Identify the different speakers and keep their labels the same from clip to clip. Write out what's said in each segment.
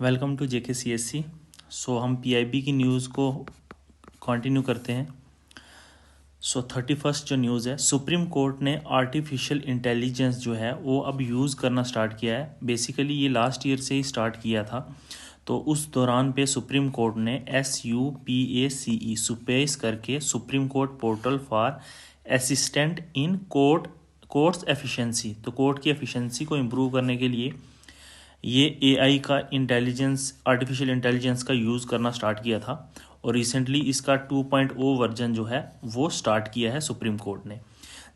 Speaker 1: Welcome to JKCSC। हम PIB की news को कंटिन्यू करते हैं। 31st जो न्यूज़ है, सुप्रीम कोर्ट ने आर्टिफिशियल इंटेलिजेंस जो है वो अब यूज़ करना स्टार्ट किया है। बेसिकली ये लास्ट ईयर से ही स्टार्ट किया था। तो उस दौरान पे सुप्रीम कोर्ट ने SUPACE सुपेस करके supreme court portal for assistant in courts efficiency, तो कोर्ट की एफिशिएंसी को इम्प्रूव करने के लिए ये AI का आर्टिफिशियल इंटेलिजेंस का यूज़ करना स्टार्ट किया था। और रिसेंटली इसका 2.0 वर्जन जो है वो स्टार्ट किया है सुप्रीम कोर्ट ने,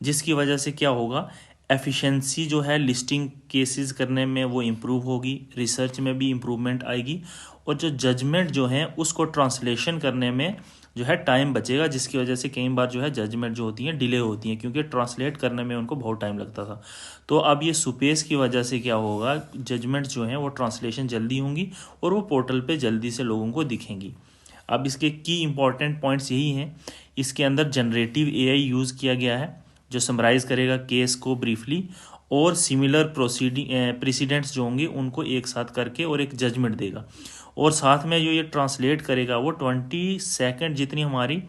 Speaker 1: जिसकी वजह से क्या होगा, एफिशिएंसी जो है लिस्टिंग केसेस करने में वो इम्प्रूव होगी, रिसर्च में भी इम्प्रूवमेंट आएगी, और जो जजमेंट जो है उसको ट्रांसलेशन करने में जो है टाइम बचेगा, जिसकी वजह से कई बार जो है जजमेंट जो होती हैं डिले होती हैं, क्योंकि ट्रांसलेट करने में उनको बहुत टाइम लगता था। तो अब ये सुपेस की वजह से क्या होगा, जजमेंट जो हैं वो ट्रांसलेशन जल्दी होंगी और वो पोर्टल पे जल्दी से लोगों को दिखेंगी। अब इसके की इंपॉर्टेंट पॉइंट्स यही हैं, इसके अंदर जनरेटिव AI यूज़ किया गया है जो समराइज़ करेगा केस को ब्रीफली, और सिमिलर प्रेसिडेंट्स जो होंगे उनको एक साथ करके और एक जजमेंट देगा। और साथ में जो ये ट्रांसलेट करेगा वो 20 सेकेंड जितनी हमारी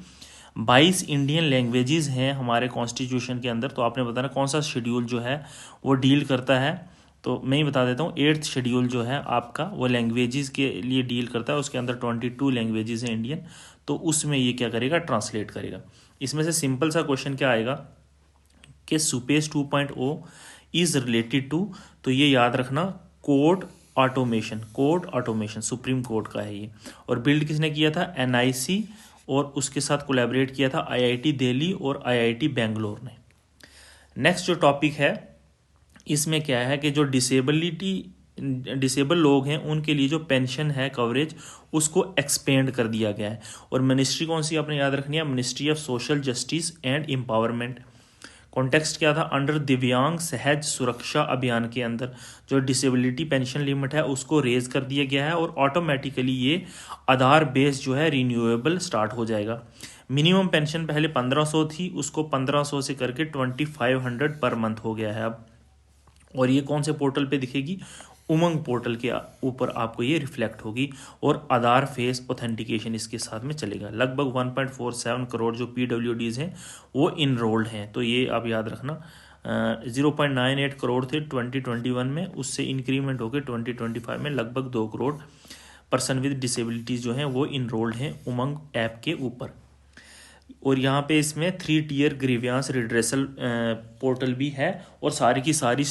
Speaker 1: 22 इंडियन लैंग्वेजेस हैं हमारे कॉन्स्टिट्यूशन के अंदर। तो आपने बताना कौन सा शेड्यूल जो है वो डील करता है। तो मैं ही बता देता हूँ, 8th शेड्यूल जो है आपका वो लैंग्वेजेस के लिए डील करता है। उसके अंदर 22 लैंग्वेजेस हैं इंडियन, तो उसमें ये क्या करेगा, ट्रांसलेट करेगा। इसमें से सिंपल सा क्वेश्चन क्या आएगा कि सुपेस 2.0 इज रिलेटेड टू, तो ये याद रखना, कोर्ट ऑटोमेशन सुप्रीम कोर्ट का है ये। और बिल्ड किसने किया था, NIC, और उसके साथ कोलैबोरेट किया था IIT दिल्ली और IIT बेंगलोर ने। नेक्स्ट जो टॉपिक है इसमें क्या है कि जो डिसेबल लोग हैं उनके लिए जो पेंशन है कवरेज उसको एक्सपेंड कर दिया गया है। और मिनिस्ट्री कौन सी आपने याद रखनी है, ministry of social justice and empowerment. Context क्या था, अंडर दिव्यांग सहज सुरक्षा अभियान के अंदर जो डिसेबिलिटी पेंशन लिमिट है उसको रेज कर दिया गया है, और ऑटोमेटिकली ये आधार बेस जो है रिन्यूएबल स्टार्ट हो जाएगा। मिनिमम पेंशन पहले 1500 थी, उसको 1500 से करके 2500 पर मंथ हो गया है अब। और ये कौन से पोर्टल पे दिखेगी, उमंग पोर्टल के ऊपर आपको ये रिफ्लेक्ट होगी, और आधार फेस ऑथेंटिकेशन इसके साथ में चलेगा। लगभग 1.47 करोड़ जो PWDs हैं वो इनरोल्ड हैं। तो ये आप याद रखना, 0.98 करोड़ थे 2021 में, उससे इंक्रीमेंट होकर 2025 में लगभग 2 करोड़ पर्सन विद डिसेबिलिटीज़ जो हैं वो इनरोल्ड हैं उमंग ऐप के ऊपर। और यहाँ पे इसमें 3 टियर ग्रीवियांस रिड्रेसल पोर्टल भी है, और सारी की सारी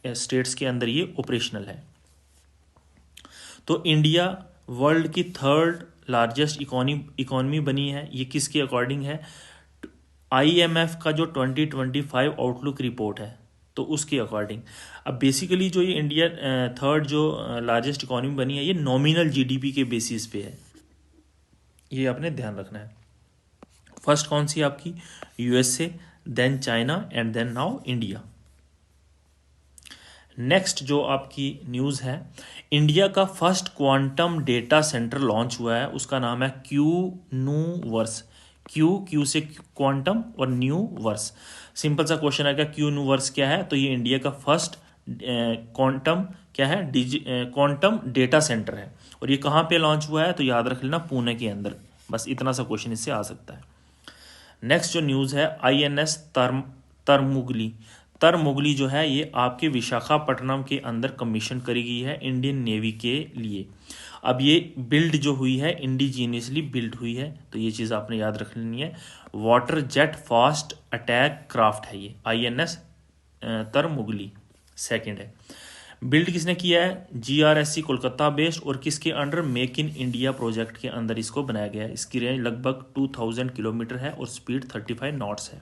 Speaker 1: स्टेट्स के अंदर ये ऑपरेशनल है। तो इंडिया वर्ल्ड की 3rd लार्जेस्ट इकोनॉमी बनी है, ये किसके अकॉर्डिंग है, IMF का जो 2025 आउटलुक रिपोर्ट है तो उसके अकॉर्डिंग। अब बेसिकली जो ये इंडिया 3rd जो लार्जेस्ट इकोनॉमी बनी है ये नॉमिनल GDP के बेसिस पे है, ये आपने ध्यान रखना है। फर्स्ट कौन सी आपकी, USA, then China, and then now India. Next जो आपकी न्यूज़ है, इंडिया का first quantum data centre launch हुआ है, उसका नाम है क्यूनूवर्स। क्यू से क्वांटम और न्यू वर्स। सिंपल सा क्वेश्चन आएगा, क्यूनूवर्स क्या है, तो ये इंडिया का फर्स्ट क्वांटम क्या है, क्वांटम डेटा सेंटर है। और ये कहाँ पे लॉन्च हुआ है, तो याद रख लेना, पुणे के अंदर। बस इतना सा क्वेश्चन इससे आ सकता है। नेक्स्ट जो न्यूज़ है, INS तरमुगली जो है ये आपके विशाखापट्टनम के अंदर कमीशन करी गई है इंडियन नेवी के लिए। अब ये बिल्ड जो हुई है इंडिजीनियसली बिल्ड हुई है, तो ये चीज़ आपने याद रख लेनी है। Water jet fast attack craft है ये, INS तरमुगली सेकंड है। बिल्ड किसने किया है, GRSC कोलकाता बेस्ड, और किसके under, make in India project के अंदर इसको बनाया गया है। इसकी रेंज लगभग 2000 किलोमीटर है और स्पीड 35 नॉट्स है।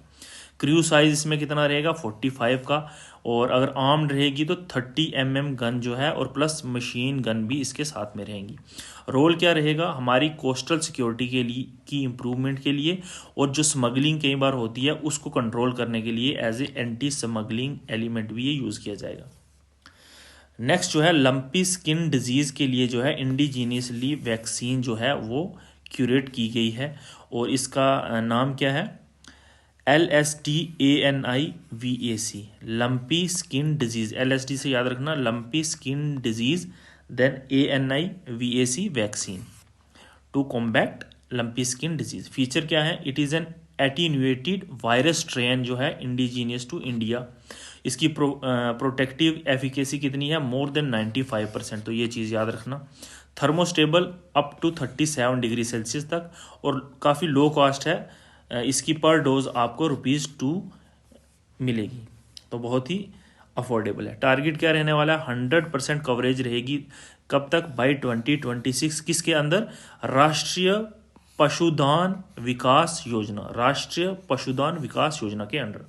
Speaker 1: क्रू साइज इसमें कितना रहेगा, 45 का, और अगर आर्म्ड रहेगी तो 30 mm गन जो है, और प्लस मशीन गन भी इसके साथ में रहेंगी। रोल क्या रहेगा, हमारी कोस्टल सिक्योरिटी के लिए की इम्प्रूवमेंट के लिए, और जो स्मगलिंग कई बार होती है उसको कंट्रोल करने के लिए as a anti smuggling element भी ये यूज़ किया जाएगा। नेक्स्ट जो है, लंपी स्किन डिजीज़ के लिए जो है इंडिजीनियसली वैक्सीन जो है वो क्यूरेट की गई है, और इसका नाम क्या है, LSDANIVAC, lumpy skin disease. LSD से याद रखना, lumpy skin disease then ANI-VAC vaccine to combat lumpy skin disease. Feature क्या है? It is an attenuated virus strain जो है इंडिजीनियस टू इंडिया। इसकी प्रोटेक्टिव एफिकेसी कितनी है? More than 95%। तो ये चीज़ याद रखना। Thermostable up to 37 degree Celsius तक, और काफ़ी लो कॉस्ट है। इसकी पर डोज आपको ₹2 मिलेगी, तो बहुत ही अफोर्डेबल है। टारगेट क्या रहने वाला है? 100% कवरेज रहेगी। कब तक? बाय 2026। किसके अंदर? राष्ट्रीय पशुधन विकास योजना, राष्ट्रीय पशुधन विकास योजना के under.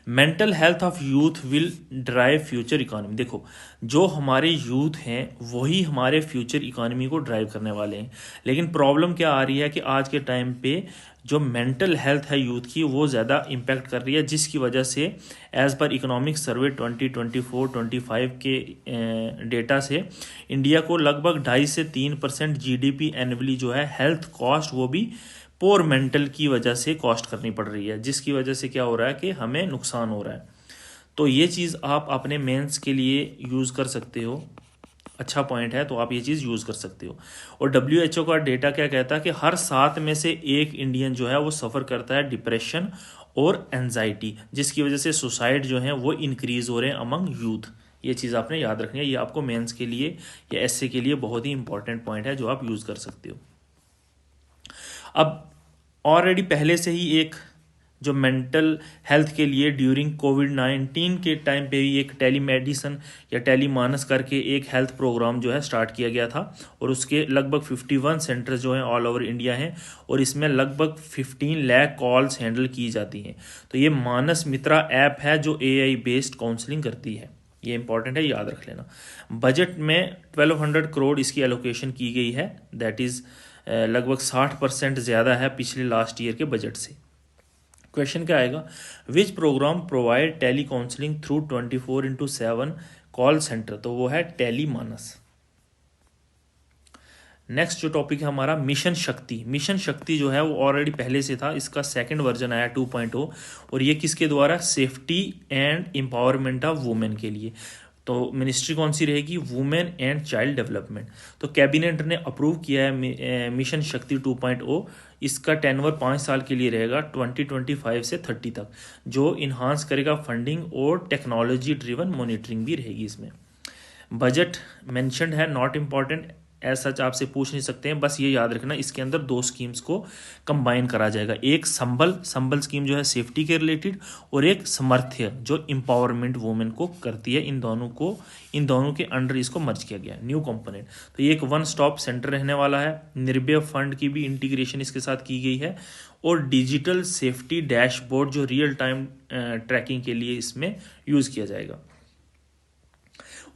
Speaker 1: Mental health of youth will drive future economy. देखो, जो हमारे यूथ हैं वही हमारे फ्यूचर इकोनॉमी को ड्राइव करने वाले हैं, लेकिन प्रॉब्लम क्या आ रही है कि आज के टाइम पे जो मेंटल हेल्थ है यूथ की वो ज़्यादा इम्पैक्ट कर रही है, जिसकी वजह से एज़ पर इकोनॉमिक सर्वे 2024-25 के डेटा से इंडिया को लगभग 2.5 से 3% GDP एनुअली जो है हेल्थ कॉस्ट, वो भी पोर मेंटल की वजह से कॉस्ट करनी पड़ रही है, जिसकी वजह से क्या हो रहा है कि हमें नुकसान हो रहा है। तो ये चीज़ आप अपने मेंस के लिए यूज़ कर सकते हो, अच्छा पॉइंट है, तो आप ये चीज़ यूज़ कर सकते हो। और WHO का डेटा क्या कहता है कि हर 7 में से 1 इंडियन जो है वो सफ़र करता है डिप्रेशन और एनजाइटी, जिसकी वजह से सुसाइड जो है वो इंक्रीज़ हो रहे हैं अमंग यूथ। ये चीज़ आपने याद रखनी है, ये आपको मेंस के लिए या एसए के लिए बहुत ही इंपॉर्टेंट पॉइंट है जो आप यूज़ कर सकते हो। अब ऑलरेडी पहले से ही एक जो मेंटल हेल्थ के लिए ड्यूरिंग कोविड-19 के टाइम पे ही एक टेली मेडिसन या टेली मानस करके एक हेल्थ प्रोग्राम जो है स्टार्ट किया गया था, और उसके लगभग 51 सेंटर्स जो हैं ऑल ओवर इंडिया हैं, और इसमें लगभग 15 लाख कॉल्स हैंडल की जाती हैं। तो ये मानस मित्रा ऐप है जो AI बेस्ड काउंसलिंग करती है, ये इंपॉर्टेंट है, याद रख लेना। बजट में 1200 करोड़ इसकी एलोकेशन की गई है, दैट इज़ लगभग 60% ज़्यादा है पिछले लास्ट ईयर के बजट से। क्वेश्चन क्या आएगा? Which programme provide tele counselling through 24/7 call centre? तो वो है टेली मानस। नेक्स्ट जो टॉपिक है हमारा मिशन शक्ति। मिशन शक्ति जो है वो ऑलरेडी पहले से था, इसका सेकंड वर्जन आया 2.0, और ये किसके द्वारा? Safety and empowerment of women के लिए। तो मिनिस्ट्री कौन सी रहेगी? Women and child development. तो कैबिनेट ने अप्रूव किया है मिशन शक्ति 2.0। इसका टेनवर 5 साल के लिए रहेगा, 2025 से 30 तक, जो इन्हांस करेगा फंडिंग, और टेक्नोलॉजी ड्रिवन मॉनिटरिंग भी रहेगी इसमें। बजट मेंशन्ड है, नॉट इम्पॉर्टेंट, एज सच आपसे पूछ नहीं सकते हैं, बस ये याद रखना इसके अंदर 2 स्कीम्स को कंबाइन करा जाएगा। एक संबल स्कीम जो है सेफ्टी के रिलेटेड, और एक समर्थ्य जो एम्पावरमेंट वुमेन को करती है। इन दोनों के अंडर इसको मर्ज किया गया है, न्यू कंपोनेंट। तो ये एक वन स्टॉप सेंटर रहने वाला है। निर्भय फंड की भी इंटीग्रेशन इसके साथ की गई है, और डिजिटल सेफ्टी डैशबोर्ड जो रियल टाइम ट्रैकिंग के लिए इसमें यूज़ किया जाएगा।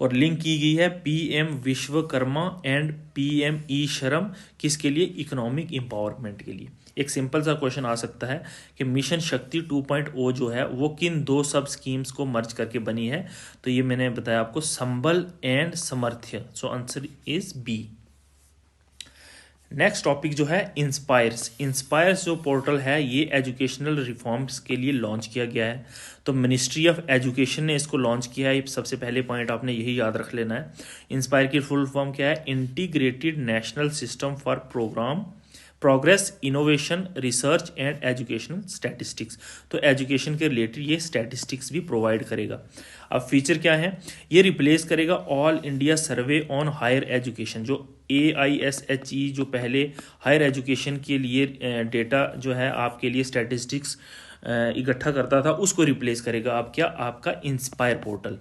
Speaker 1: और लिंक की गई है PM Vishwakarma and PM e-Shram, किसके लिए? इकोनॉमिक एम्पावरमेंट के लिए। एक सिंपल सा क्वेश्चन आ सकता है कि मिशन शक्ति 2.0 जो है वो किन 2 सब स्कीम्स को मर्ज करके बनी है? तो ये मैंने बताया आपको, Sambal and Samarthya. So answer is B. Next topic जो है इंस्पायर्स जो पोर्टल है ये एजुकेशनल रिफॉर्म्स के लिए लॉन्च किया गया है। तो मिनिस्ट्री ऑफ एजुकेशन ने इसको लॉन्च किया है। सबसे पहले पॉइंट आपने यही याद रख लेना है। इंस्पायर की फुल फॉर्म क्या है? Integrated national system for progress innovation research and educational statistics. तो एजुकेशन के रिलेटेड ये स्टैटिस्टिक्स भी प्रोवाइड करेगा। अब फीचर क्या है? ये रिप्लेस करेगा all India survey on higher education, जो AISHE जो पहले हायर एजुकेशन के लिए डेटा जो है आपके लिए स्टैटिस्टिक्स इकट्ठा करता था, उसको रिप्लेस करेगा। आप क्या? आपका इंस्पायर पोर्टल।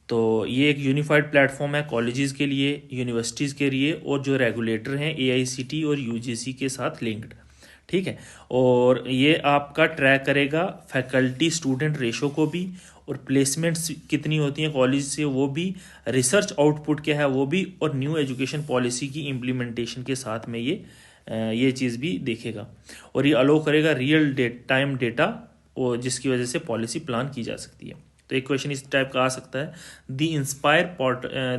Speaker 1: तो ये एक यूनिफाइड प्लेटफॉर्म है कॉलेजेस के लिए, यूनिवर्सिटीज़ के लिए, और जो रेगुलेटर हैं AICTE और UGC के साथ लिंक्ड, ठीक है। और ये आपका ट्रैक करेगा फैकल्टी स्टूडेंट रेशो को भी, और प्लेसमेंट्स कितनी होती हैं कॉलेज से वो भी, रिसर्च आउटपुट क्या है वो भी, और न्यू एजुकेशन पॉलिसी की इम्प्लीमेंटेशन के साथ में ये चीज़ भी देखेगा। और ये अलो करेगा रियल टाइम डेटा, और जिसकी वजह से पॉलिसी प्लान की जा सकती है। तो एक क्वेश्चन इस टाइप का आ सकता है, the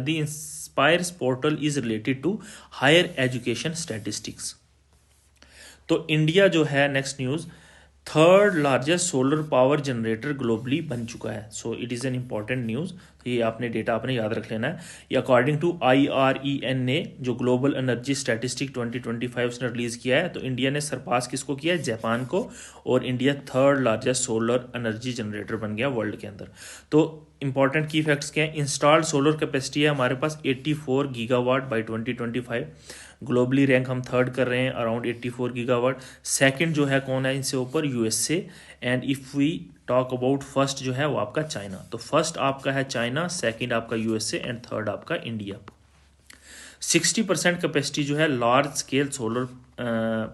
Speaker 1: inspires portal is related to higher education statistics. तो इंडिया जो है, next news, third largest solar power generator globally बन चुका है। So it is an important news. तो ये आपने डेटा आपने याद रख लेना है। ये अकॉर्डिंग टू IREN ने जो ग्लोबल एनर्जी स्टैटिस्टिक 2025 उसने रिलीज़ किया है, तो इंडिया ने सरपास किसको किया है, जापान को, और India third largest solar energy generator बन गया वर्ल्ड के अंदर। तो इंपॉर्टेंट की फैक्ट्स क्या है, इंस्टॉल्ड सोलर कैपेसिटी है हमारे पास 84 गीगावाट बाई 2025। ग्लोबली रैंक हम थर्ड कर रहे हैं अराउंड 84 गीगावाट। सेकंड जो है कौन है इनसे ऊपर, USA। And if we talk about first जो है वो आपका चाइना। तो फर्स्ट आपका है चाइना, सेकंड आपका USA एंड थर्ड आपका इंडिया। 60% कैपेसिटी जो है लार्ज स्केल सोलर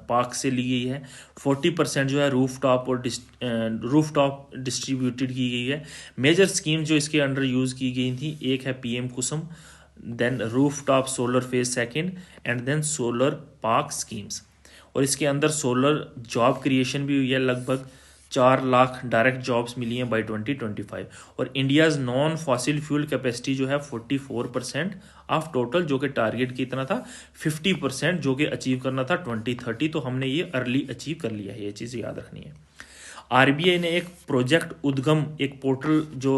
Speaker 1: पार्क से ली गई है। 40% जो है रूफटॉप और रूफटॉप डिस्ट्रीब्यूटेड की गई है। मेजर स्कीम जो इसके अंडर यूज़ की गई थी, एक है PM Kusum, then rooftop solar phase second, and then solar park schemes. और इसके अंदर सोलर जॉब क्रिएशन भी हुई है, लगभग 4 लाख डायरेक्ट जॉब्स मिली हैं बाई 2025। और India's non fossil fuel capacity जो है 44% ऑफ टोटल, जो कि टारगेट कितना था 50%, जो कि अचीव करना था 2030। तो हमने ये अर्ली अचीव कर लिया है, ये चीज़ याद रखनी है। RBI ने एक प्रोजेक्ट उद्गम, एक पोर्टल जो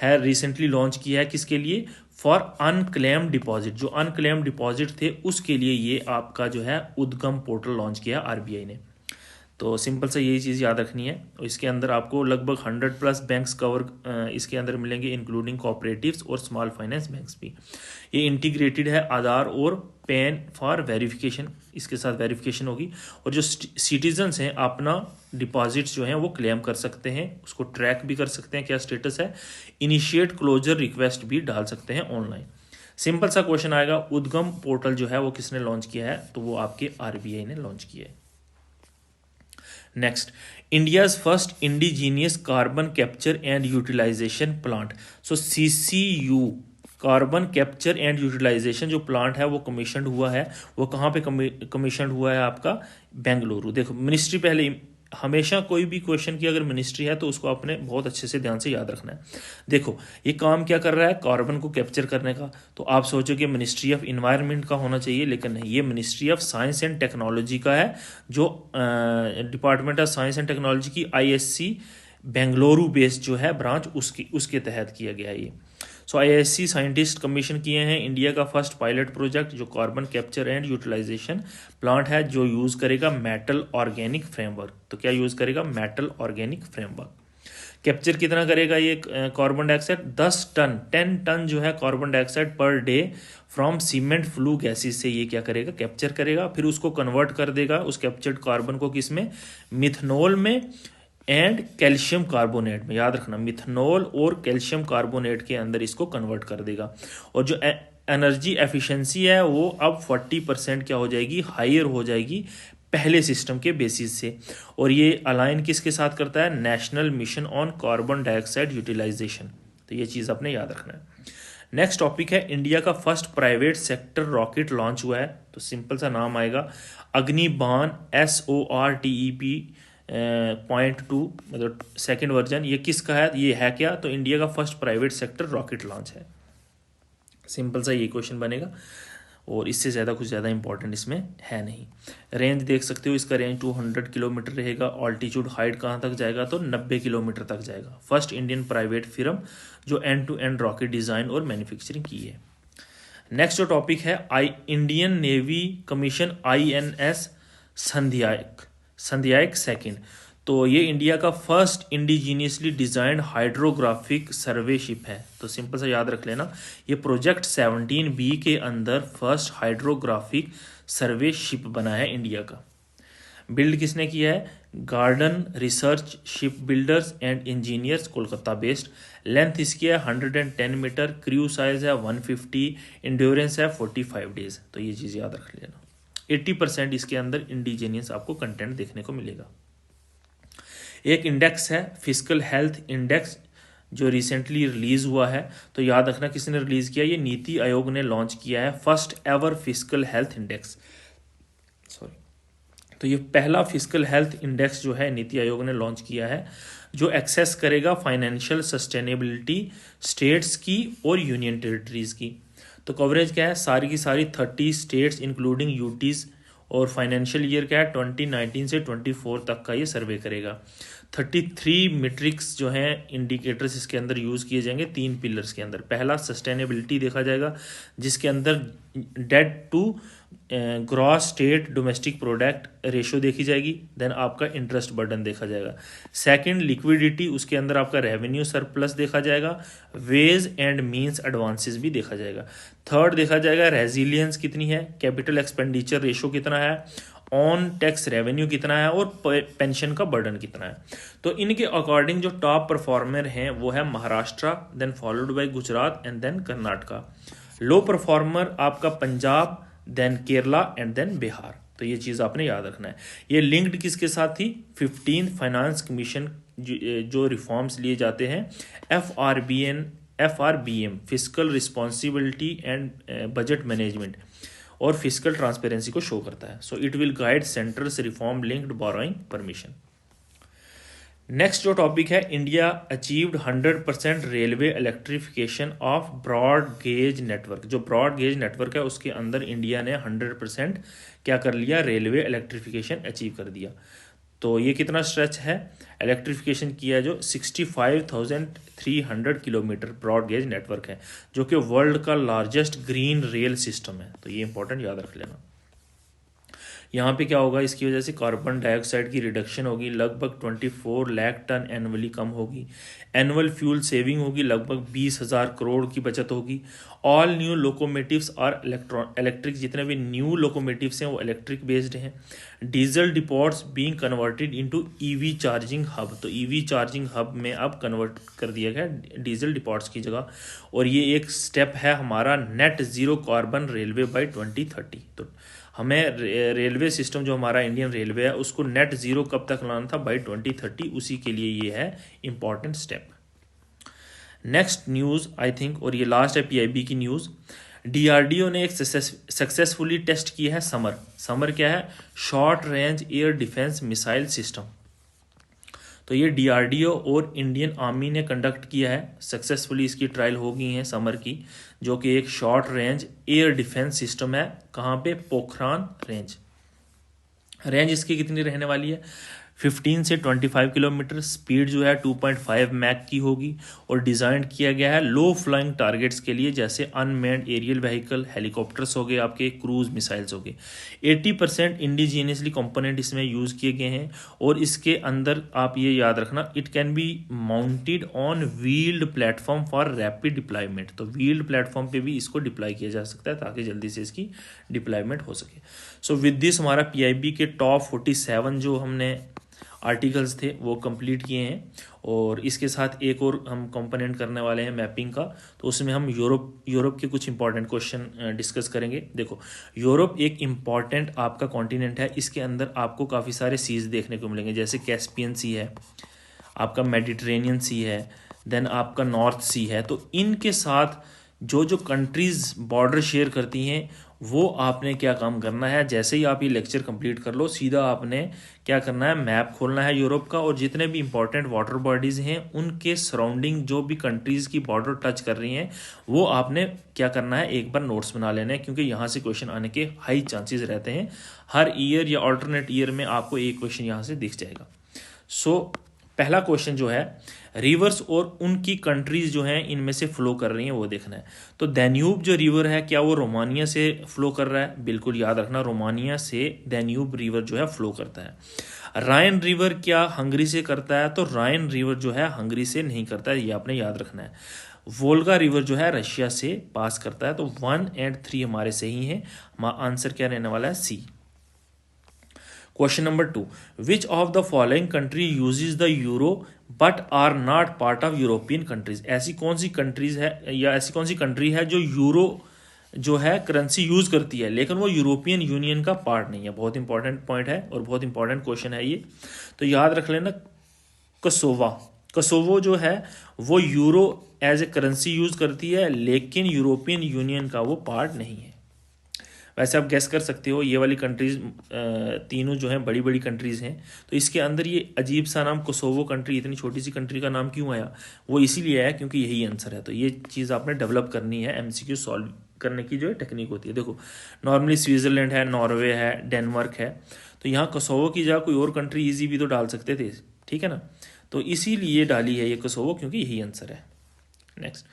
Speaker 1: है रिसेंटली लॉन्च किया है, किसके लिए, फॉर अनक्लेम डिपॉजिट। जो अनक्लेम डिपॉजिट थे उसके लिए ये आपका जो है उद्गम पोर्टल लॉन्च किया RBI ने। तो सिंपल सा यही चीज़ याद रखनी है। और इसके अंदर आपको लगभग 100+ बैंक्स कवर इसके अंदर मिलेंगे, इंक्लूडिंग कोऑपरेटिव्स और स्मॉल फाइनेंस बैंक्स भी। ये इंटीग्रेटेड है आधार और पैन फॉर वेरिफिकेशन, इसके साथ वेरिफिकेशन होगी। और जो सिटीजन्स हैं अपना डिपॉजिट्स जो हैं वो क्लेम कर सकते हैं, उसको ट्रैक भी कर सकते हैं क्या स्टेटस है, इनिशिएट क्लोजर रिक्वेस्ट भी डाल सकते हैं ऑनलाइन। सिंपल सा क्वेश्चन आएगा, उद्गम पोर्टल जो है वो किसने लॉन्च किया है, तो वो आपके RBI ने लॉन्च किया है। Next, India's first indigenous carbon capture and utilisation plant. So CCU carbon capture and utilisation जो प्लांट है वो कमीशनड हुआ है। वो कहाँ पे कमीशनड हुआ है, आपका बेंगलुरु। देखो मिनिस्ट्री, पहले हमेशा कोई भी क्वेश्चन की अगर मिनिस्ट्री है तो उसको आपने बहुत अच्छे से ध्यान से याद रखना है। देखो ये काम क्या कर रहा है, कार्बन को कैप्चर करने का। तो आप सोचो कि मिनिस्ट्री ऑफ इन्वायरमेंट का होना चाहिए, लेकिन नहीं, ये ministry of science and technology का है, जो department of science and technology की ISC बेंगलुरु बेस्ड जो है ब्रांच, उसके तहत किया गया है ये। सो ISC साइंटिस्ट कमीशन किए हैं इंडिया का फर्स्ट पायलट प्रोजेक्ट, जो carbon capture and utilisation plant है, जो यूज़ करेगा मेटल ऑर्गेनिक फ्रेमवर्क। तो क्या यूज़ करेगा, मेटल ऑर्गेनिक फ्रेमवर्क। कैप्चर कितना करेगा ये कार्बन डाइऑक्साइड, 10 टन जो है carbon dioxide per day from cement flue gases से ये क्या करेगा, कैप्चर करेगा। फिर उसको कन्वर्ट कर देगा उस कैप्चर्ड कार्बन को किसमें, मिथनॉल में एंड कैल्शियम कार्बोनेट में। याद रखना, मिथनॉल और कैल्शियम कार्बोनेट के अंदर इसको कन्वर्ट कर देगा। और जो एनर्जी एफिशिएंसी है वो अब 40% क्या हो जाएगी, हायर हो जाएगी पहले सिस्टम के बेसिस से। और ये अलाइन किसके साथ करता है, national mission on carbon dioxide utilisation. तो ये चीज़ आपने याद रखना है। नेक्स्ट टॉपिक है, इंडिया का first private sector rocket launch हुआ है। तो सिंपल सा नाम आएगा, अग्निबाण SORTEP .2, मतलब सेकेंड वर्जन। ये किसका है, ये है क्या, तो इंडिया का first private sector rocket launch है। सिंपल सा ये क्वेश्चन बनेगा, और इससे ज़्यादा कुछ ज़्यादा इंपॉर्टेंट इसमें है नहीं। रेंज देख सकते हो, इसका रेंज 200 किलोमीटर रहेगा। ऑल्टीट्यूड हाइट कहाँ तक जाएगा, तो 90 किलोमीटर तक जाएगा। फर्स्ट इंडियन प्राइवेट फिर्म जो end to end rocket design और मैन्युफैक्चरिंग की है। नेक्स्ट जो टॉपिक है, Indian Navy commission INS Sandhayak second. तो ये इंडिया का first indigenously designed hydrographic survey ship है। तो सिंपल सा याद रख लेना, ये प्रोजेक्ट 17B के अंदर फर्स्ट हाइड्रोग्राफिक सर्वे शिप बना है इंडिया का। बिल्ड किसने किया है, garden research ship builders and engineers, Kolkata based. Length इसकी है 110 मीटर, क्रू साइज है 150, इंड्योरेंस है 45 डेज। तो ये चीज़ याद रख लेना। 80% इसके अंदर इंडिजीनियस आपको कंटेंट देखने को मिलेगा। एक इंडेक्स है फिजिकल हेल्थ इंडेक्स, जो रिसेंटली रिलीज हुआ है। तो याद रखना किसने रिलीज किया, ये नीति आयोग ने लॉन्च किया है, first ever physical health index. Sorry, तो ये पहला फिजिकल हेल्थ इंडेक्स जो है नीति आयोग ने लॉन्च किया है, जो एक्सेस करेगा फाइनेंशियल सस्टेनेबिलिटी स्टेट्स की और यूनियन टेरिटरीज की। तो कवरेज क्या है, सारी की सारी 30 स्टेट्स इंक्लूडिंग यूटीज और फाइनेंशियल ईयर क्या है 2019 से 24 तक का ये सर्वे करेगा। 33 मेट्रिक्स जो हैं इंडिकेटर्स इसके अंदर यूज़ किए जाएंगे 3 पिलर्स के अंदर। पहला सस्टेनेबिलिटी देखा जाएगा, जिसके अंदर debt to gross state domestic product ratio देखी जाएगी। देन आपका इंटरेस्ट बर्डन देखा जाएगा। सेकंड लिक्विडिटी, उसके अंदर आपका रेवेन्यू सरप्लस देखा जाएगा। वेज एंड मींस एडवांसेस भी देखा जाएगा। थर्ड देखा जाएगा रेजिलियंस कितनी है, कैपिटल एक्सपेंडिचर रेशो कितना है, ऑन टैक्स रेवेन्यू कितना है और पेंशन का बर्डन कितना है। तो इनके अकॉर्डिंग जो टॉप परफॉर्मर हैं वो है Maharashtra, then followed by Gujarat and then Karnataka. Low performer आपका Punjab, then Kerala and then Bihar. तो ये चीज़ आपने याद रखना है। ये लिंक्ड किसके साथ थी, 15 फाइनेंस कमीशन जो रिफॉर्म्स लिए जाते हैं, FRBM fiscal responsibility and budget management और फिजिकल ट्रांसपेरेंसी को शो करता है। So it will guide centres reform linked borrowing permission. Next जो टॉपिक है, India achieved 100% railway electrification of broad gauge network. जो ब्रॉड गेज नेटवर्क है उसके अंदर इंडिया ने 100% क्या कर लिया, रेलवे इलेक्ट्रिफिकेशन अचीव कर दिया। तो ये कितना स्ट्रेच है, इलेक्ट्रिफिकेशन किया जो 65,300 किलोमीटर ब्रॉड गेज नेटवर्क है, जो कि वर्ल्ड का लार्जेस्ट ग्रीन रेल सिस्टम है। तो ये इंपॉर्टेंट याद रख लेना। यहाँ पे क्या होगा, इसकी वजह से कार्बन डाइऑक्साइड की रिडक्शन होगी, लगभग 24 लाख टन एनुअली कम होगी। एनुअल फ्यूल सेविंग होगी, लगभग 20,000 करोड़ की बचत होगी। ऑल न्यू लोकोमोटिव्स और इलेक्ट्रिक, जितने भी न्यू लोकोमोटिव्स हैं वो इलेक्ट्रिक बेस्ड हैं। Diesel depots being converted into EV charging hub. तो ईवी चार्जिंग हब में अब कन्वर्ट कर दिया गया डीजल डिपोट्स की जगह। और ये एक स्टेप है हमारा net zero carbon railway by 2030। तो हमें रेलवे सिस्टम जो हमारा इंडियन रेलवे है उसको नेट ज़ीरो कब तक लाना था, बाय 2030। उसी के लिए ये है important step. Next news I think, और ये लास्ट है PIB की न्यूज़, DRDO ने एक सक्सेसफुली टेस्ट किया है समर क्या है, short range air defence missile system. तो ये DRDO और इंडियन आर्मी ने कंडक्ट किया है सक्सेसफुली, इसकी ट्रायल हो गई है समर की, जो कि एक short range air defence system है। कहाँ पे, पोखरान रेंज इसकी कितनी रहने वाली है, 15 से 25 किलोमीटर। स्पीड जो है 2.5 मैक की होगी और डिज़ाइन किया गया है लो फ्लाइंग टारगेट्स के लिए, जैसे अनमैन्ड एरियल व्हीकल, हेलीकॉप्टर्स हो गए, आपके क्रूज मिसाइल्स हो गए। 80% इंडिजीनियसली कंपोनेंट इसमें यूज़ किए गए हैं। और इसके अंदर आप ये याद रखना, it can be mounted on wheeled platform for rapid deployment. तो व्हील्ड प्लेटफॉर्म पे भी इसको डिप्लॉय किया जा सकता है ताकि जल्दी से इसकी डिप्लॉयमेंट हो सके। सो विद दिस हमारा PIB के टॉप 47 जो हमने आर्टिकल्स थे वो कंप्लीट किए हैं। और इसके साथ एक और हम कंपोनेंट करने वाले हैं मैपिंग का, तो उसमें हम यूरोप के कुछ इंपॉर्टेंट क्वेश्चन डिस्कस करेंगे। देखो, यूरोप एक इम्पॉर्टेंट आपका कॉन्टिनेंट है, इसके अंदर आपको काफ़ी सारे सीज देखने को मिलेंगे, जैसे कैस्पियन सी है, आपका मेडिटेरेनियन सी है, देन आपका नॉर्थ सी है। तो इनके साथ जो जो कंट्रीज़ बॉर्डर शेयर करती हैं वो आपने क्या काम करना है, जैसे ही आप ये लेक्चर कंप्लीट कर लो सीधा आपने क्या करना है, मैप खोलना है यूरोप का, और जितने भी इंपॉर्टेंट वाटर बॉडीज़ हैं उनके सराउंडिंग जो भी कंट्रीज़ की बॉर्डर टच कर रही हैं वो आपने क्या करना है, एक बार नोट्स बना लेने हैं, क्योंकि यहाँ से क्वेश्चन आने के हाई चांसेस रहते हैं। हर ईयर या ऑल्टरनेट ईयर में आपको एक क्वेश्चन यहाँ से दिख जाएगा। सो पहला क्वेश्चन जो है, रिवर्स और उनकी कंट्रीज जो हैं इनमें से फ्लो कर रही हैं वो देखना है। तो डैन्यूब जो रिवर है क्या वो रोमानिया से फ्लो कर रहा है, बिल्कुल याद रखना, रोमानिया से डैन्यूब रिवर जो है फ्लो करता है। राइन रिवर क्या हंगरी से करता है, तो राइन रिवर जो है हंगरी से नहीं करता है, ये आपने याद रखना है। वोल्गा रिवर जो है रशिया से पास करता है। तो 1 और 3 हमारे सही हैं, हमारा आंसर क्या रहने वाला है, C। Question number 2, which of the following country uses the euro but are not part of European countries. ऐसी कौन सी कंट्रीज है या ऐसी कौन सी कंट्री है जो यूरो जो है करेंसी यूज करती है लेकिन वो यूरोपियन यूनियन का पार्ट नहीं है। बहुत इंपॉर्टेंट पॉइंट है और बहुत इंपॉर्टेंट क्वेश्चन है ये, तो याद रख लेना। कोसोवो जो है वो euro as a currency use करती है लेकिन यूरोपियन यूनियन का वो पार्ट नहीं है। वैसे आप गैस कर सकते हो, ये वाली कंट्रीज़ तीनों जो हैं बड़ी बड़ी कंट्रीज़ हैं, तो इसके अंदर ये अजीब सा नाम कोसोवो कंट्री, इतनी छोटी सी कंट्री का नाम क्यों आया, वो इसीलिए आया क्योंकि यही आंसर है। तो ये चीज़ आपने डेवलप करनी है MCQ सॉल्व करने की जो है टेक्निक होती है। देखो नॉर्मली स्विट्ज़रलैंड है, नॉर्वे है, डेनमार्क है, तो यहाँ कोसोवो की जगह कोई और कंट्री ईजी भी तो डाल सकते थे, ठीक है ना, तो इसीलिए डाली है ये कोसोवो, क्योंकि यही आंसर है। Next,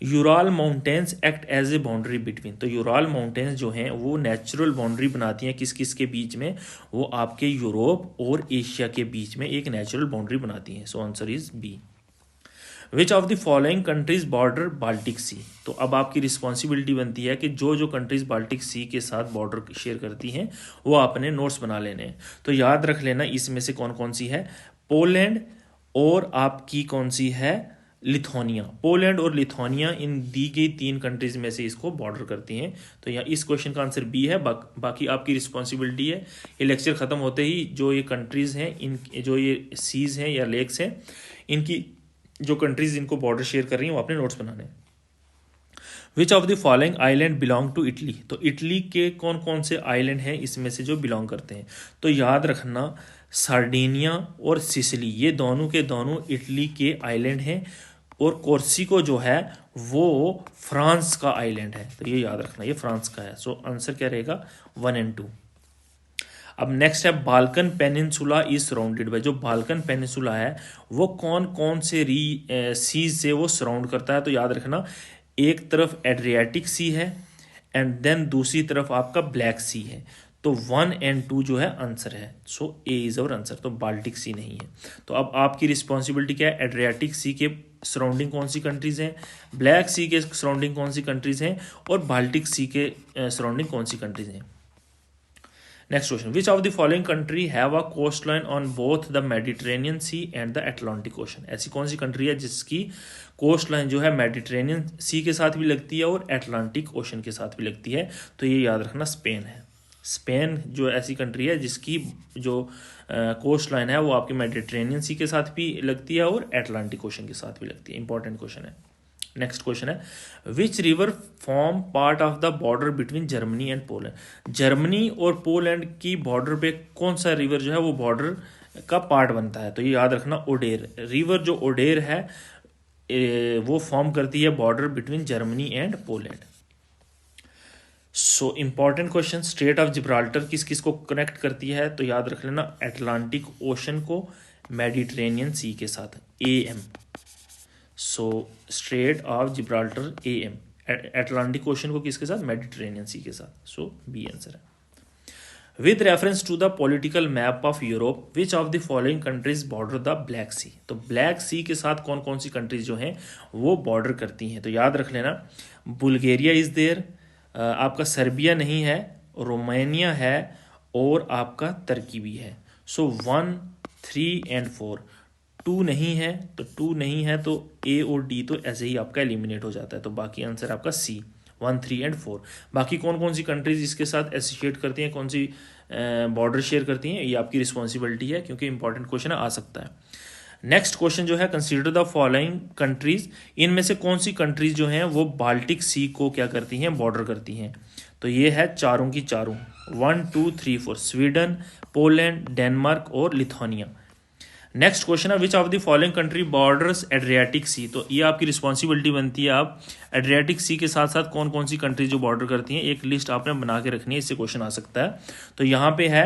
Speaker 1: Ural mountains act as a boundary between, तो यूराल माउंटेन्स जो हैं वो नेचुरल बाउंड्री बनाती हैं किस किस के बीच में, वो आपके यूरोप और एशिया के बीच में एक नेचुरल बाउंड्री बनाती हैं। So answer is B. Which of the following countries border Baltic Sea, तो अब आपकी रिस्पॉन्सिबिलिटी बनती है कि जो जो कंट्रीज बाल्टिक सी के साथ बॉर्डर शेयर करती हैं वो आपने नोट्स बना लेने हैं। तो याद रख लेना इसमें से कौन कौन सी है, पोलैंड और आपकी कौन सी है, लिथुआनिया। पोलैंड और लिथुआनिया इन दी गई 3 कंट्रीज में से इसको बॉर्डर करती हैं। तो यहाँ इस क्वेश्चन का आंसर बी है। बाकी आपकी रिस्पॉन्सिबिलिटी है ये लेक्चर ख़त्म होते ही जो ये कंट्रीज़ हैं, इन जो ये सीज़ हैं या लेक्स हैं, इनकी जो कंट्रीज इनको बॉर्डर शेयर कर रही हैं वो अपने नोट्स बनाने। Which of the following island belong to Italy, तो इटली के कौन कौन से आइलैंड हैं इसमें से जो बिलोंग करते हैं, तो याद रखना सार्डिनिया और सिसिली ये दोनों के दोनों इटली के आइलैंड हैं, और कोर्सिको जो है वो फ्रांस का आइलैंड है, तो ये याद रखना ये फ्रांस का है। सो आंसर क्या रहेगा 1 और 2। अब नेक्स्ट है Balkan peninsula is surrounded by, जो बाल्कन पेनिनसुला है वो कौन कौन से सीज से वो सराउंड करता है, तो याद रखना एक तरफ एड्रियाटिक सी है एंड देन दूसरी तरफ आपका ब्लैक सी है, तो 1 और 2 जो है आंसर है। सो ए इज अवर आंसर, तो बाल्टिक सी नहीं है। तो अब आपकी रिस्पॉन्सिबिलिटी क्या है, एड्रियाटिक सी के सराउंडिंग कौन सी कंट्रीज हैं, ब्लैक सी के सराउंडिंग कौन सी कंट्रीज हैं, और बाल्टिक सी के सराउंडिंग कौन सी कंट्रीज हैं। Next question, which of the following country have a coast line on both the Mediterranean sea and the Atlantic ocean, ऐसी कौन सी कंट्री है जिसकी कोस्ट लाइन जो है मेडिटेरेनियन सी के साथ भी लगती है और अटलांटिक ओशन के साथ भी लगती है, तो ये याद रखना स्पेन है। स्पेन जो ऐसी कंट्री है जिसकी जो कोस्ट लाइन है वो आपकी मेडिटेरेनियन सी के साथ भी लगती है और अटलांटिक ओशन के साथ भी लगती है। इंपॉर्टेंट क्वेश्चन है। नेक्स्ट क्वेश्चन है, which river form part of the border between Germany and Poland, Germany और पोलैंड की बॉर्डर पे कौन सा रिवर जो है वो बॉर्डर का पार्ट बनता है, तो ये याद रखना ओडेर रिवर, जो ओडेर है वो फॉर्म करती है border between Germany and Poland. So important question, straight of Gibraltar किस किस को कनेक्ट करती है, तो याद रख लेना अटलांटिक ओशन को मेडिटेरेनियन सी के साथ, AM। So strait of Gibraltar AM, Atlantic Ocean को किसके साथ, मेडिटेरेनियन सी के साथ। सो बी आंसर है। With reference to the political map of Europe which of the following countries border the Black Sea, तो Black सी के साथ कौन कौन सी कंट्रीज जो हैं वो बॉर्डर करती हैं, तो याद रख लेना बुल्गारिया इज देयर, आपका सर्बिया नहीं है, रोमानिया है, और आपका तुर्की भी है। सो 1, 3 और 4, 2 नहीं है, तो 2 नहीं है तो A और D तो ऐसे ही आपका एलिमिनेट हो जाता है, तो बाकी आंसर आपका C 1, 3 और 4। बाकी कौन कौन सी कंट्रीज इसके साथ एसोसिएट करती हैं, कौन सी बॉर्डर शेयर करती हैं, ये आपकी रिस्पॉन्सिबिलिटी है, क्योंकि इंपॉर्टेंट क्वेश्चन आ सकता है। नेक्स्ट क्वेश्चन जो है, कंसीडर द फॉलोइंग कंट्रीज, इनमें से कौन सी कंट्रीज जो हैं वो बाल्टिक सी को क्या करती हैं, बॉर्डर करती हैं, तो ये है चारों की चारों 1, 2, 3, 4, स्वीडन, पोलैंड, डेनमार्क और लिथुआनिया। नेक्स्ट क्वेश्चन है, which of the following country borders Adriatic Sea, तो ये आपकी रिस्पॉन्सिबिलिटी बनती है, आप एड्रियाटिक सी के साथ साथ कौन कौन सी कंट्री जो बॉर्डर करती हैं एक लिस्ट आपने बना के रखनी है, इससे क्वेश्चन आ सकता है। तो यहाँ पे है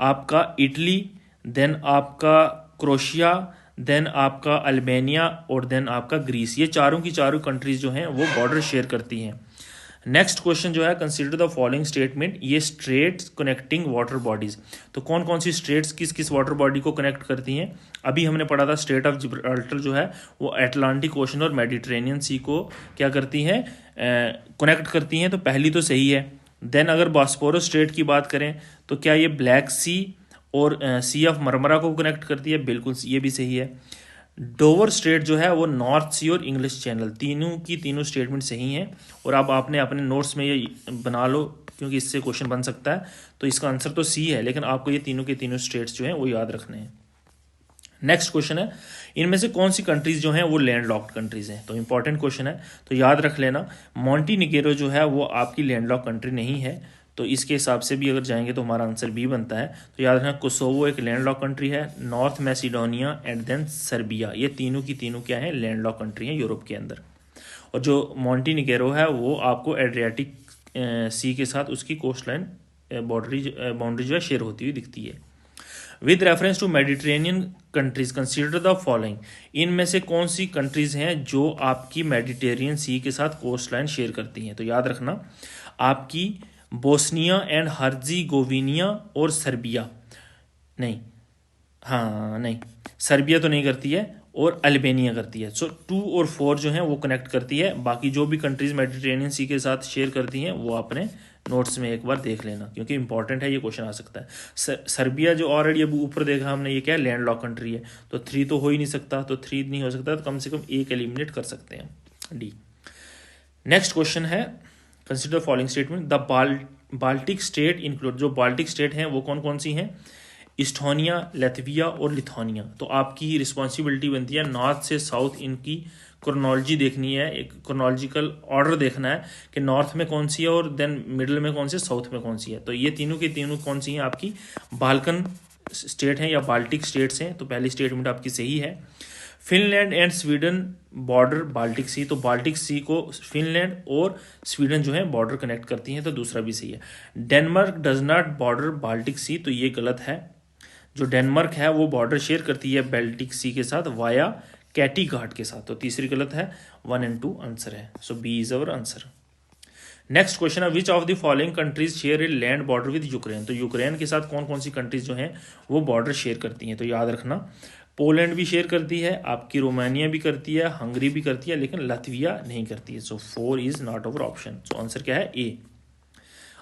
Speaker 1: आपका इटली, देन आपका क्रोशिया, देन आपका अल्बानिया और देन आपका ग्रीस, ये चारों की चारों कंट्रीज जो हैं वो बॉर्डर शेयर करती हैं। नेक्स्ट क्वेश्चन जो है, कंसीडर द फॉलोइंग स्टेटमेंट, ये स्ट्रेट्स कनेक्टिंग वाटर बॉडीज, तो कौन कौन सी स्ट्रेट्स किस किस वाटर बॉडी को कनेक्ट करती हैं, अभी हमने पढ़ा था स्ट्रेट ऑफ जिब्राल्टर जो है वो अटलांटिक ओशन और मेडिटेरेनियन सी को क्या करती हैं, कनेक्ट करती हैं, तो पहली तो सही है। देन अगर बॉस्फोरस स्ट्रेट की बात करें तो क्या ये ब्लैक सी और सी ऑफ मरमरा को कनेक्ट करती है, बिल्कुल ये भी सही है। डोवर स्ट्रेट जो है वो नॉर्थ सी और इंग्लिश चैनल, तीनों की तीनों स्टेटमेंट सही हैं, और अब आपने अपने नोट्स में ये बना लो क्योंकि इससे क्वेश्चन बन सकता है, तो इसका आंसर तो सी है, लेकिन आपको ये तीनों के तीनों स्टेट्स जो हैं वो याद रखने हैं। नेक्स्ट क्वेश्चन है, इनमें से कौन सी कंट्रीज जो हैं वो लैंड लॉक्ड कंट्रीज हैं, तो इंपॉर्टेंट क्वेश्चन है, तो याद रख लेना मॉन्टीनिग्रो जो है वो आपकी लैंड लॉक कंट्री नहीं है, तो इसके हिसाब से भी अगर जाएंगे तो हमारा आंसर बी बनता है। तो याद रखना कोसोवो एक लैंड लॉक कंट्री है, North Macedonia and then Serbia, ये तीनों की तीनों क्या है, लैंड लॉक कंट्री हैं यूरोप के अंदर। और जो मॉन्टीनिग्रो है वो आपको एड्रियाटिक सी के साथ उसकी कोस्ट लाइन बाउंड्री जो है शेयर होती हुई दिखती है। With reference to Mediterranean countries consider the following, इनमें से कौन सी कंट्रीज हैं जो आपकी मेडिटेरियन सी के साथ कोस्ट लाइन शेयर करती हैं? तो याद रखना आपकी बोस्निया एंड हर्जिगोविनिया और सर्बिया, नहीं, हाँ नहीं, सर्बिया तो नहीं करती है और अल्बानिया करती है। सो 2 और 4 जो हैं वो कनेक्ट करती है। बाकी जो भी कंट्रीज मेडिटेरेनियन सी के साथ शेयर करती हैं वो अपने नोट्स में एक बार देख लेना, क्योंकि इंपॉर्टेंट है, ये क्वेश्चन आ सकता है। सर्बिया जो ऑलरेडी अब ऊपर देखा हमने, ये क्या है, लैंड लॉक कंट्री है, तो 3 तो हो ही नहीं सकता, तो 3 नहीं हो सकता, तो कम से कम एक एलिमिनेट कर सकते हैं, डी। नेक्स्ट क्वेश्चन है, consider following statement, the Baltic state include, जो बाल्टिक स्टेट हैं वो कौन कौन सी हैं? इस्टोनिया, लैटविया और लिथुआनिया। तो आपकी रिस्पॉन्सिबिलिटी बनती है नॉर्थ से साउथ इनकी क्रोनोलॉजी देखनी है, एक क्रोनोलॉजिकल ऑर्डर देखना है कि नॉर्थ में कौन सी है और देन मिडिल में कौन सी, साउथ में कौन सी है। तो ये तीनों के तीनों कौन सी हैं? आपकी बाल्कन स्टेट हैं या बाल्टिक स्टेट्स हैं। तो पहली स्टेटमेंट आपकी सही है। Finland and Sweden border Baltic Sea, तो बाल्टिक सी को फिनलैंड और स्वीडन जो है बॉर्डर कनेक्ट करती हैं, तो दूसरा भी सही है। Denmark does not border Baltic Sea, तो ये गलत है। जो डेनमार्क है वो बॉर्डर शेयर करती है बाल्टिक सी के साथ वाया कैटी घाट के साथ, तो तीसरी गलत है। 1 and 2 आंसर है, so B is our answer. Next question है, which of the following countries share a land border with Ukraine, तो यूक्रेन के साथ कौन कौन सी कंट्रीज जो हैं वो बॉर्डर शेयर करती हैं? तो याद रखना पोलैंड भी शेयर करती है, आपकी रोमानिया भी करती है, हंगरी भी करती है, लेकिन लातविया नहीं करती है। सो 4 is not our option, so answer क्या है? ए।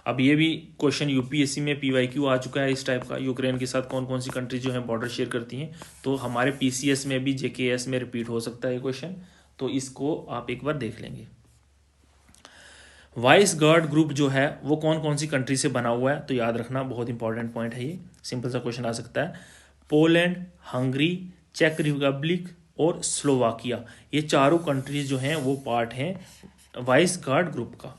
Speaker 1: अब ये भी क्वेश्चन यूपीएससी में पीवाईक्यू आ चुका है इस टाइप का, यूक्रेन के साथ कौन कौन सी कंट्री जो है बॉर्डर शेयर करती हैं, तो हमारे पीसीएस में भी जेकेएस में रिपीट हो सकता है ये क्वेश्चन, तो इसको आप एक बार देख लेंगे। वाइस गार्ड ग्रुप जो है वो कौन कौन सी कंट्री से बना हुआ है? तो याद रखना बहुत इंपॉर्टेंट पॉइंट है, ये सिंपल सा क्वेश्चन आ सकता है। पोलैंड, हंगरी, चेक रिपब्लिक और स्लोवाकिया, ये चारों कंट्रीज जो हैं वो पार्ट हैं वाइस गार्ड ग्रुप का।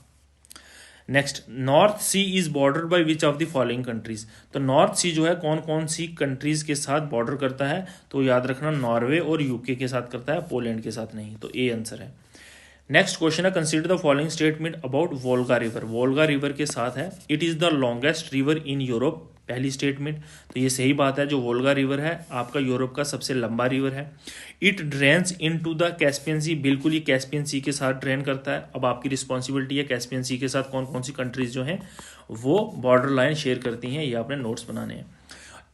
Speaker 1: Next, north sea is border by which of the following countries, तो नॉर्थ सी जो है कौन कौन सी कंट्रीज के साथ बॉर्डर करता है? तो याद रखना नॉर्वे और यूके के साथ करता है, पोलैंड के साथ नहीं, तो ए आंसर है। नेक्स्ट क्वेश्चन है, consider the following statement about Volga river, Volga river के साथ है it is the longest river in Europe, पहली स्टेटमेंट, तो ये सही बात है, जो वोल्गा रिवर है आपका यूरोप का सबसे लंबा रिवर है। It drains into the Caspian Sea, बिल्कुल ही कैस्पियन सी के साथ ड्रेन करता है। अब आपकी रिस्पॉन्सिबिलिटी है कैस्पियन सी के साथ कौन कौन सी कंट्रीज जो हैं वो बॉर्डर लाइन शेयर करती हैं, ये आपने नोट्स बनाने हैं।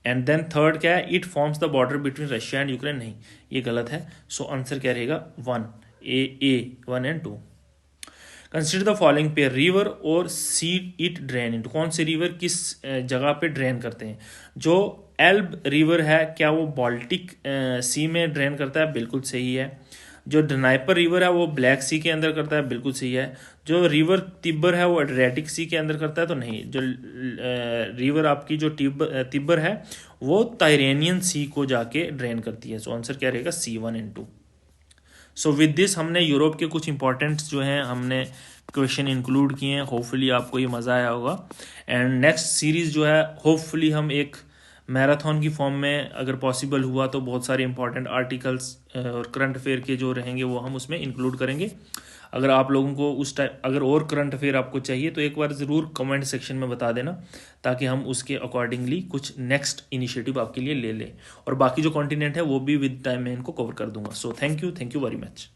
Speaker 1: एंड देन थर्ड क्या है, it forms the border between Russia and Ukraine, नहीं ये गलत है, सो आंसर क्या रहेगा? 1 1 and 2। Consider the following pair, river और सी इट ड्रेन इनटू, कौन से रिवर किस जगह पे ड्रेन करते हैं? जो एल्ब रिवर है क्या वो बाल्टिक सी में ड्रेन करता है? बिल्कुल सही है। जो डनाइपर रिवर है वो ब्लैक सी के अंदर करता है, बिल्कुल सही है। जो रिवर तिब्बर है वो एड्रियाटिक सी के अंदर करता है, तो नहीं। जो रिवर आपकी जो तिब्बर है वो ताइरेनियन सी को जाके ड्रेन करती है, सो आंसर क्या रहेगा? सी 1 and 2। सो विद दिस हमने यूरोप के कुछ इंपॉर्टेंट जो हैं हमने क्वेश्चन इंक्लूड किए हैं, होपफुली आपको ये मज़ा आया होगा। एंड नेक्स्ट सीरीज़ जो है होपफुली हम एक मैराथन की फॉर्म में अगर पॉसिबल हुआ तो बहुत सारे इंपॉर्टेंट आर्टिकल्स और करंट अफेयर के जो रहेंगे वो हम उसमें इंक्लूड करेंगे। अगर आप लोगों को उस टाइप अगर और करंट अफेयर आपको चाहिए तो एक बार ज़रूर कमेंट सेक्शन में बता देना, ताकि हम उसके अकॉर्डिंगली कुछ नेक्स्ट इनिशिएटिव आपके लिए ले लें। और बाकी जो कॉन्टिनेंट है वो भी विद टाइम मैं इनको कवर कर दूंगा। So thank you very much.